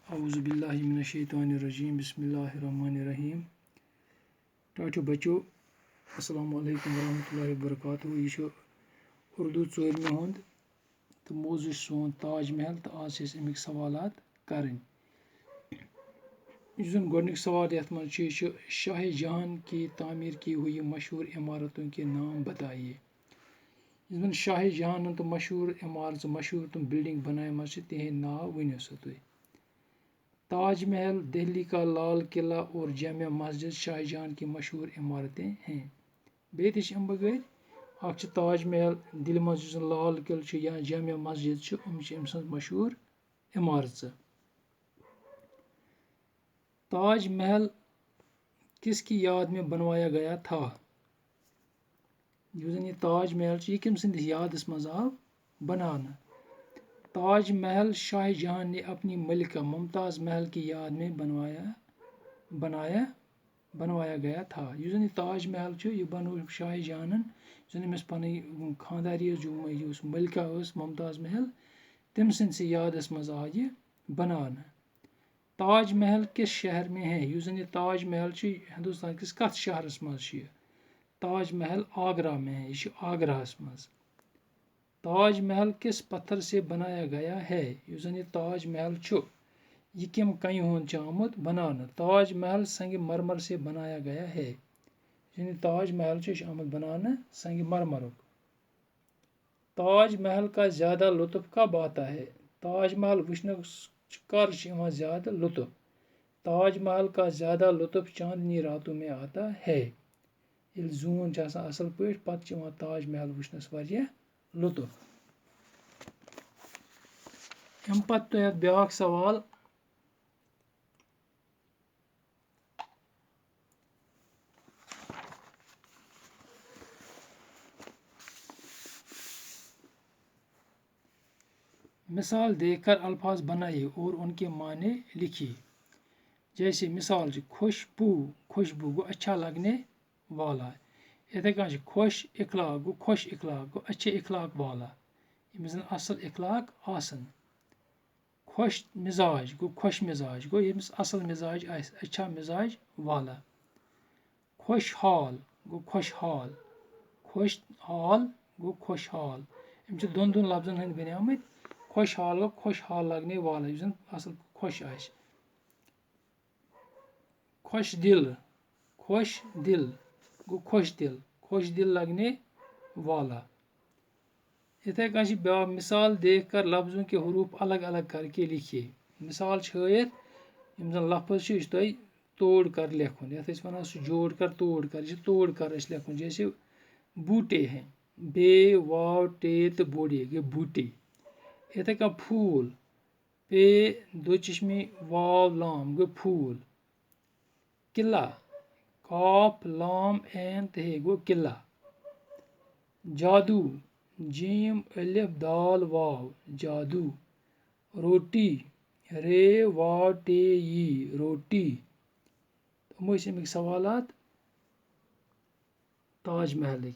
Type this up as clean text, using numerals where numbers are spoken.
औज़ुबिल्लाहिमिनश्शैतानिर्रजीम बिस्मिल्लाहिर्रहमानिर्रहीम। टाटो बच्चो अस्सलामु अलैकुम वरहमतुल्लाहि वबरकातुहू। यह उर्दू 4वीं हुंद तो मौजू सोन ताज महल तो आज से अमिक सवालात करें। गोडनिक सवाल यथ मज शाह जहां की तामीर की हुई मशहूर इमारतों के नाम बताइए। शाह जहां तो मशहूर इमारत मशहूर तुम बिल्डिंग बनाए तिहद नाव वनो सा तुम। ताज महल, दिल्ली का लाल किला और जामिया मस्जिद शाहजहां की मशहूर इमारतें हैं। बे बगैर ताज महल, दिल्ली मज लाल किला या जामिया मस्जिद मशहूर इमारत। ताज महल किसकी याद में बनवाया गया था। यह ताज महल यह कम सदिस यादस मज आव बनाना। ताज महल शाहजहां ने अपनी मलिका मुमताज़ महल की याद में बनवाया गया था। ताज महल यह बनो शाहजहां अमिस पन खानदारी मलिका मुमताज़ महल तम सद यादस मज आव यह बनाना। ताज महल किस शहर में है। ताज महल हिंदुस्तान किस कथ शहरस मज। ताज महल आगरा में है, यह आगरास मज। ताज महल किस पत्थर से बनाया गया है। ताज महल यह कम कन हुंद आमुत बनाना। ताज महल संगमरमर से बनाया गया है। ताज महल आमुत बनाना संगमरमरुक। ताज महल का ज़्यादा लुत्फ कब आता है। ताज महल वुचनस कर ज़्यादा लुत्फ। ताज महल का ज़्यादा लुत्फ चांदनी रातों में आता है। यह जून असल पे पत ताज महल वुचनस वारिया लुत्फ। अम पत ब्याक सवाल मिसाल देकर अल्फाज बनाइए और उनके माने लिखिए। जैसे मिसाल खुशबू, खुशबू गो अच्छा लगने वाला। इथे कन खुश इखलाक गो खुश इखलाक गो अच्छे इखलाक वाला, यमिस असल इखलाक आसन। खुश मिजाज गो खुश मिजाज गो यमिस असल मिजाज आस, अच्छा मिजाज वाला। खुश हाल गो खुश हाल, खुश हाल गो खुश हाल। यम दोन दोन लफ्जन हंद बनियामत। खुश हाल गो खुश हाल लगने वाला, यह असल खुश आस। खुश दिल, खुश दिल गो खुश दिल, खुश दिल लगने वाला। इथे कन ब्या मिसाल देखकर लफ्जों के हरूफ अलग अलग करके लिखिए। मिसाल छायत यम जन लफ्ज तुम तोड़ कर लिखुन। यथ वन जोड़ कर तोड़ कर, यह तोड़ कर लिखुन। जैसे बूटे हैं, बे वाव टे तो बोड़े गए बूटे। इथे कन फूल, पे दो चश्मे वाव लाम गो फूल। किला, काफ लाम एन तहे गो किला। जादू, जीम अलिफ दाल वाव जादू। रोटी, रे वाव टे यी रोटी। तो अमिक सवालात ताज महल।